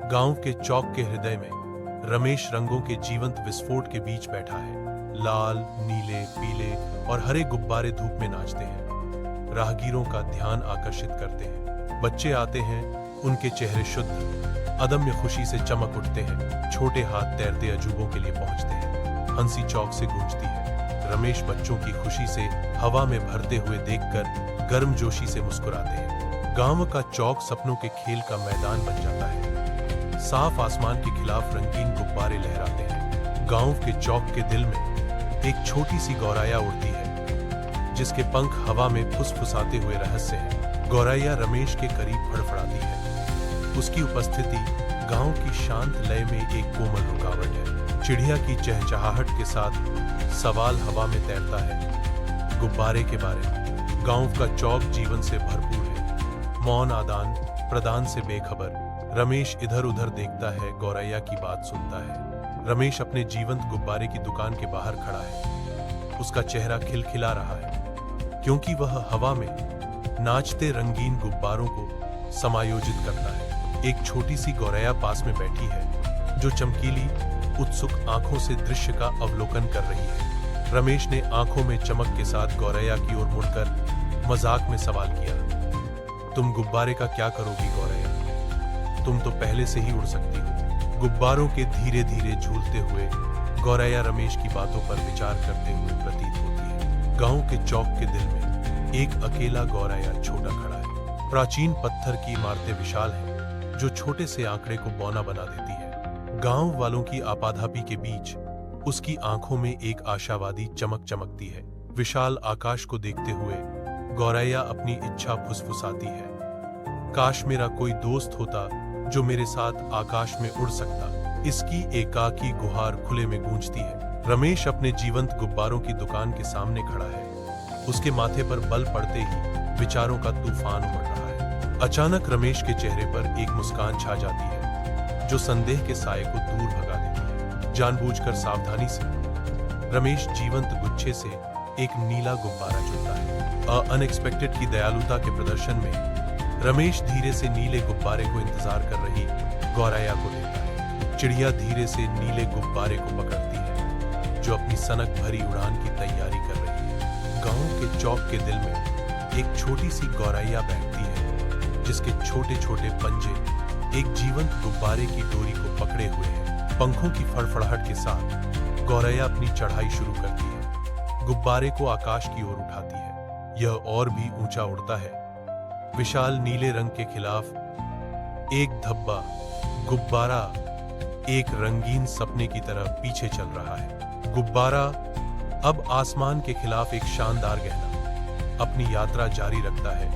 गांव के चौक के हृदय में रमेश रंगों के जीवंत विस्फोट के बीच बैठा है। लाल, नीले, पीले और हरे गुब्बारे धूप में नाचते हैं, राहगीरों का ध्यान आकर्षित करते हैं। बच्चे आते हैं, उनके चेहरे शुद्ध, अदम्य खुशी से चमक उठते हैं। छोटे हाथ तैरते अजूबों के लिए पहुंचते हैं। हंसी चौक से गूंजती है। रमेश बच्चों की खुशी से हवा में भरते हुए देखकर गर्मजोशी से मुस्कुराते हैं। गांव का चौक सपनों के खेल का मैदान बन जाता है। साफ आसमान के खिलाफ रंगीन गुब्बारे लहराते हैं। गांव के चौक के दिल में एक छोटी सी गौराया उड़ती है, जिसके पंख हवा में फुसफुसाते हुए रहस्य हैं। गौराया रमेश के करीब फड़फड़ाती है। उसकी उपस्थिति गांव की शांत लय में एक कोमल रुकावट है। चिड़िया की चहचहाहट के साथ सवाल हवा में तैरता है। गुब्बारे के बारे में गांव का चौक जीवन से भरपूर है। मौन आदान प्रदान से बेखबर रमेश इधर उधर देखता है, गौरैया की बात सुनता है। रमेश अपने जीवंत गुब्बारे की दुकान के बाहर खड़ा है। उसका चेहरा खिलखिला रहा है, क्योंकि वह हवा में नाचते रंगीन गुब्बारों को समायोजित करता है। एक छोटी सी गौरैया पास में बैठी है, जो चमकीली, उत्सुक आंखों से दृश्य का अवलोकन कर रही है। रमेश ने आंखों में चमक के साथ गौरैया की ओर मुड़कर मजाक में सवाल किया, तुम गुब्बारे का क्या करोगी गौरैया? तुम तो पहले से ही उड़ सकती हो। गुब्बारों के धीरे धीरे झूलते हुए गौरैया रमेश की बातों पर विचार करते हुए प्रतीत होती है। गांव के चौक के दिल में एक अकेला गौरैया छोटा खड़ा है। प्राचीन पत्थर की इमारतें विशाल हैं, जो छोटे से आंकड़े को बौना बना देती है। गांव वालों की आपाधापी के बीच उसकी आंखों में एक आशावादी चमक चमकती है। विशाल आकाश को देखते हुए गौरैया अपनी इच्छा फुसफुसाती है, काश मेरा कोई दोस्त होता जो मेरे साथ आकाश में उड़ सकता। इसकी एकाकी गुहार खुले में गूंजती है। रमेश अपने जीवंत गुब्बारों की दुकान के सामने खड़ा है। उसके माथे पर बल पड़ते ही विचारों का तूफान उमड़ रहा है। अचानक रमेश के चेहरे पर एक मुस्कान छा जाती है, जो संदेह के साये को दूर भगा देती है। जानबूझकर सावधानी से रमेश जीवंत गुच्छे से एक नीला गुब्बारा चुनता है। अनएक्सपेक्टेड की दयालुता के प्रदर्शन में रमेश धीरे से नीले गुब्बारे को इंतजार कर रही गौरैया को देता है। चिड़िया धीरे से नीले गुब्बारे को पकड़ती है, जो अपनी सनक भरी उड़ान की तैयारी कर रही है। गांव के चौक के दिल में एक छोटी सी गौरैया बैठती है, जिसके छोटे छोटे पंजे एक जीवंत गुब्बारे की डोरी को पकड़े हुए हैं। पंखों की फड़फड़ाहट के साथ गौरैया अपनी चढ़ाई शुरू करती है। गुब्बारे को आकाश की ओर उठाती है। यह और भी ऊंचा उड़ता है। विशाल नीले रंग के खिलाफ एक धब्बा गुब्बारा एक रंगीन सपने की तरह पीछे चल रहा है। गुब्बारा अब आसमान के खिलाफ एक शानदार गहना अपनी यात्रा जारी रखता है,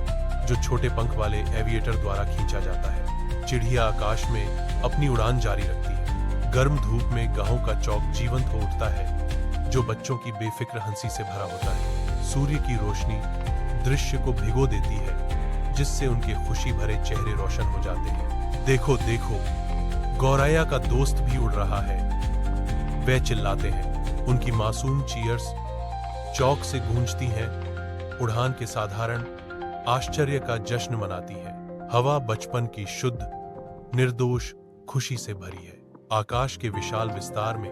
जो छोटे पंख वाले एविएटर द्वारा खींचा जाता है। चिड़िया आकाश में अपनी उड़ान जारी रखती है। गर्म धूप में गांव का चौक जीवंत हो उठता है, जो बच्चों की बेफिक्र हंसी से भरा होता है। सूर्य की रोशनी दृश्य को भिगो देती है, जिससे उनके खुशी भरे चेहरे रोशन हो जाते हैं। देखो देखो, गौरैया का दोस्त भी उड़ रहा है, वे चिल्लाते हैं। उनकी मासूम चीयर्स चौक से गूंजती हैं, उड़ान के साधारण आश्चर्य का जश्न मनाती है। हवा बचपन की शुद्ध, निर्दोष खुशी से भरी है। आकाश के विशाल विस्तार में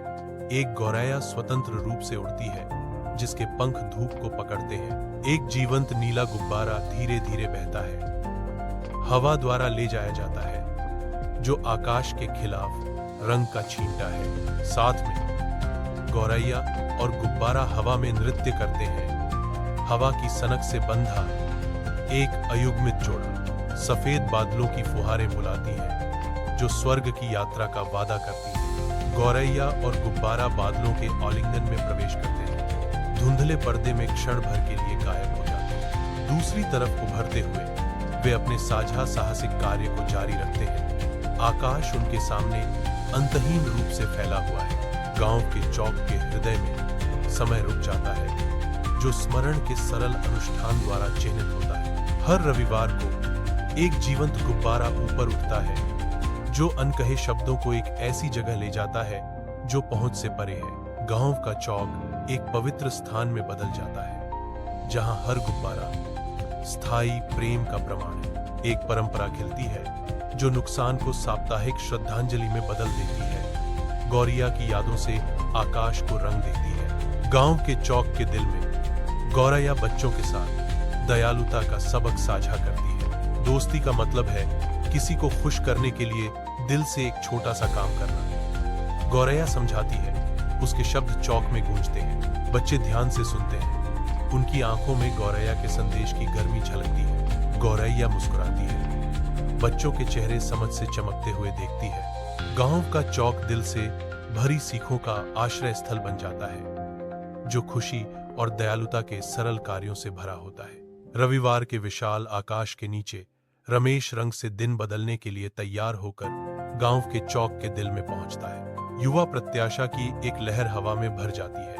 एक गौरैया स्वतंत्र रूप से उड़ती है, जिसके पंख धूप को पकड़ते हैं। एक जीवंत नीला गुब्बारा धीरे धीरे बहता है, हवा द्वारा ले जाया जाता है, जो आकाश के खिलाफ रंग का छींटा है। साथ में गौरैया और गुब्बारा हवा में नृत्य करते हैं। हवा की सनक से बंधा एक अयुग्मित जोड़ा सफेद बादलों की फुहारें बुलाती हैं, जो स्वर्ग की यात्रा का वादा करती है। गौरैया और गुब्बारा बादलों के आलिंगन में प्रवेश करते हैं, धुंधले पर्दे में क्षण भर के लिए गायब हो जाते हैं। दूसरी तरफ उभरते हुए वे अपने साझा साहसिक कार्य को जारी रखते हैं। आकाश उनके सामने अंतहीन रूप से फैला हुआ है। गांव के चौक के हृदय में समय रुक जाता है, जो स्मरण के सरल अनुष्ठान द्वारा चिन्हित होता है। हर रविवार को एक जीवंत गुब्बारा ऊपर उठता है, जो अनकहे शब्दों को एक ऐसी जगह ले जाता है जो पहुंच से परे है। गांव का चौक एक पवित्र स्थान में बदल जाता है, जहां हर गुब्बारा स्थायी प्रेम का प्रमाण है। एक परंपरा खिलती है, जो नुकसान को साप्ताहिक श्रद्धांजलि में बदल देती है। गौरैया की यादों से आकाश को रंग देती है। गांव के चौक के दिल में गौरैया बच्चों के साथ दयालुता का सबक साझा करती है। दोस्ती का मतलब है किसी को खुश करने के लिए दिल से एक छोटा सा काम करना। गौरैया समझाती है, उसके शब्द चौक में गूंजते हैं। बच्चे ध्यान से सुनते हैं। उनकी आंखों में गौरैया के संदेश की गर्मी झलकती है। गौरैया मुस्कुराती है, बच्चों के चेहरे समझ से चमकते हुए देखती है। गांव का चौक दिल से भरी सीखों का आश्रय स्थल बन जाता है, जो खुशी और दयालुता के सरल कार्यों से भरा होता है। रविवार के विशाल आकाश के नीचे रमेश रंग से दिन बदलने के लिए तैयार होकर गांव के चौक के दिल में पहुंचता है। युवा प्रत्याशा की एक लहर हवा में भर जाती है,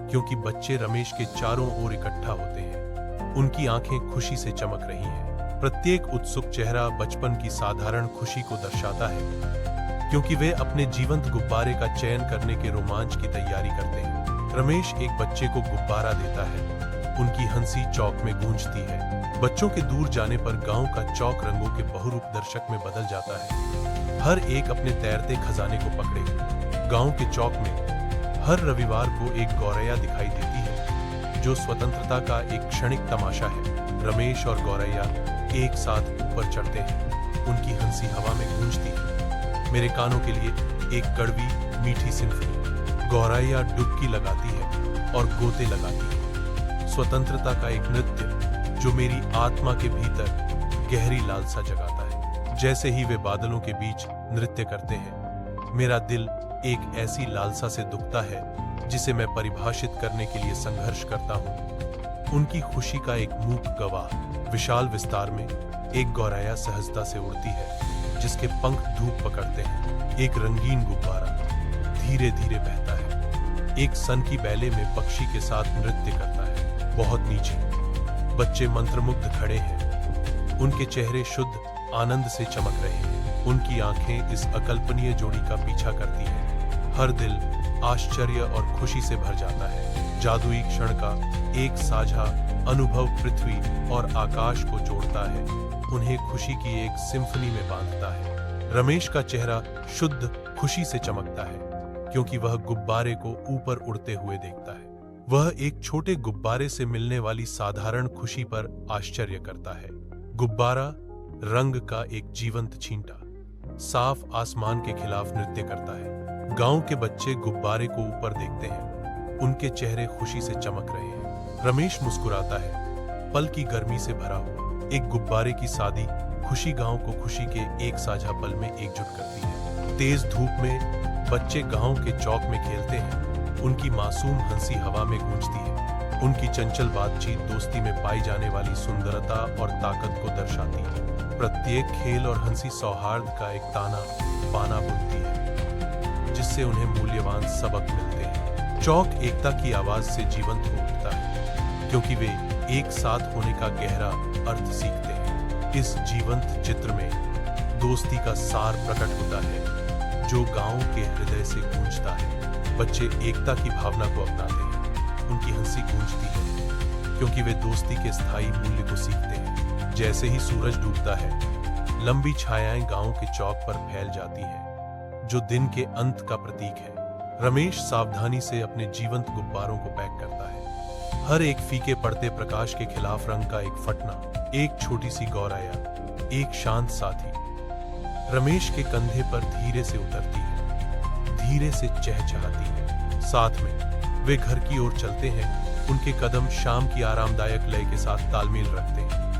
क्योंकि बच्चे रमेश के चारों ओर इकट्ठा होते हैं। उनकी आंखें खुशी से चमक रही हैं। प्रत्येक उत्सुक चेहरा बचपन की साधारण खुशी को दर्शाता है, क्योंकि वे अपने जीवंत गुब्बारे का चयन करने के रोमांच की तैयारी करते हैं। रमेश एक बच्चे को गुब्बारा देता है। उनकी हंसी चौक में गूंजती है। बच्चों के दूर जाने पर गांव का चौक रंगों के बहुरूप दर्शक में बदल जाता है। हर एक अपने तैरते खजाने को पकड़े। गांव के चौक में हर रविवार को एक गौरैया दिखाई देती है, जो स्वतंत्रता का एक क्षणिक तमाशा है। रमेश और गौरैया एक साथ ऊपर चढ़ते हैं। उनकी हंसी हवा में गूंजती है। मेरे कानों के लिए एक कड़वी मीठी सिम्फनी। गौरैया डुबकी लगाती है और गोते लगाती है। स्वतंत्रता का एक नृत्य जो मेरी आत्मा के भीतर गहरी लालसा जगाता है। जैसे ही वे बादलों के बीच नृत्य करते हैं, मेरा दिल एक ऐसी लालसा से दुखता है जिसे मैं परिभाषित करने के लिए संघर्ष करता हूँ। उनकी खुशी का एक मूक गवाह। विशाल विस्तार में एक गौरैया सहजता से उड़ती है, जिसके पंख धूप पकड़ते हैं। एक रंगीन गुब्बारा धीरे धीरे बहता है। एक सन की बैले में पक्षी के साथ नृत्य करता है। बहुत नीचे बच्चे मंत्रमुग्ध खड़े हैं। उनके चेहरे शुद्ध आनंद से चमक रहे हैं। उनकी आंखें इस अकल्पनीय जोड़ी का पीछा करती हैं। हर दिल आश्चर्य और खुशी से भर जाता है। जादुई क्षण का एक साझा अनुभव पृथ्वी और आकाश को जोड़ता है, उन्हें खुशी की एक सिम्फनी में बांधता है। रमेश का चेहरा शुद्ध खुशी से चमकता है, क्योंकि वह गुब्बारे को ऊपर उड़ते हुए देखता है। वह एक छोटे गुब्बारे से मिलने वाली साधारण खुशी पर आश्चर्य करता है। गुब्बारा रंग का एक जीवंत छींटा साफ आसमान के खिलाफ नृत्य करता है। गांव के बच्चे गुब्बारे को ऊपर देखते हैं। उनके चेहरे खुशी से चमक रहे हैं। रमेश मुस्कुराता है, पल की गर्मी से भरा हुआ। एक गुब्बारे की सादी खुशी गांव को खुशी के एक साझा पल में एकजुट करती है। तेज धूप में बच्चे गांव के चौक में खेलते हैं। उनकी मासूम हंसी हवा में गूंजती है। उनकी चंचल बातचीत दोस्ती में पाई जाने वाली सुंदरता और ताकत को दर्शाती है। प्रत्येक खेल और हंसी सौहार्द का एक ताना बाना बुनती है, जिससे उन्हें मूल्यवान सबक मिलते हैं। चौक एकता की आवाज से जीवंत हो उठता है, क्योंकि वे एक साथ होने का गहरा अर्थ सीखते हैं। इस जीवंत चित्र में दोस्ती का सार प्रकट होता है, जो गांव के हृदय से गूंजता है। बच्चे एकता की भावना को अपनाते हैं। उनकी हंसी गूंजती है, क्योंकि वे दोस्ती के स्थायी मूल्य को सीखते हैं। जैसे ही सूरज डूबता है, लंबी छायाएं गांव के चौक पर फैल जाती हैं, जो दिन के अंत का प्रतीक है। रमेश सावधानी से अपने जीवंत गुब्बारों को पैक करता है। हर एक फीके पड़ते प्रकाश के खिलाफ रंग का एक फटना, एक छोटी सी गौरैया, एक शांत साथी रमेश के कंधे पर धीरे से उतरती है, धीरे से चहचहाती है। साथ में वे घर की ओर चलते हैं। उनके कदम शाम की आरामदायक लय के साथ तालमेल रखते हैं।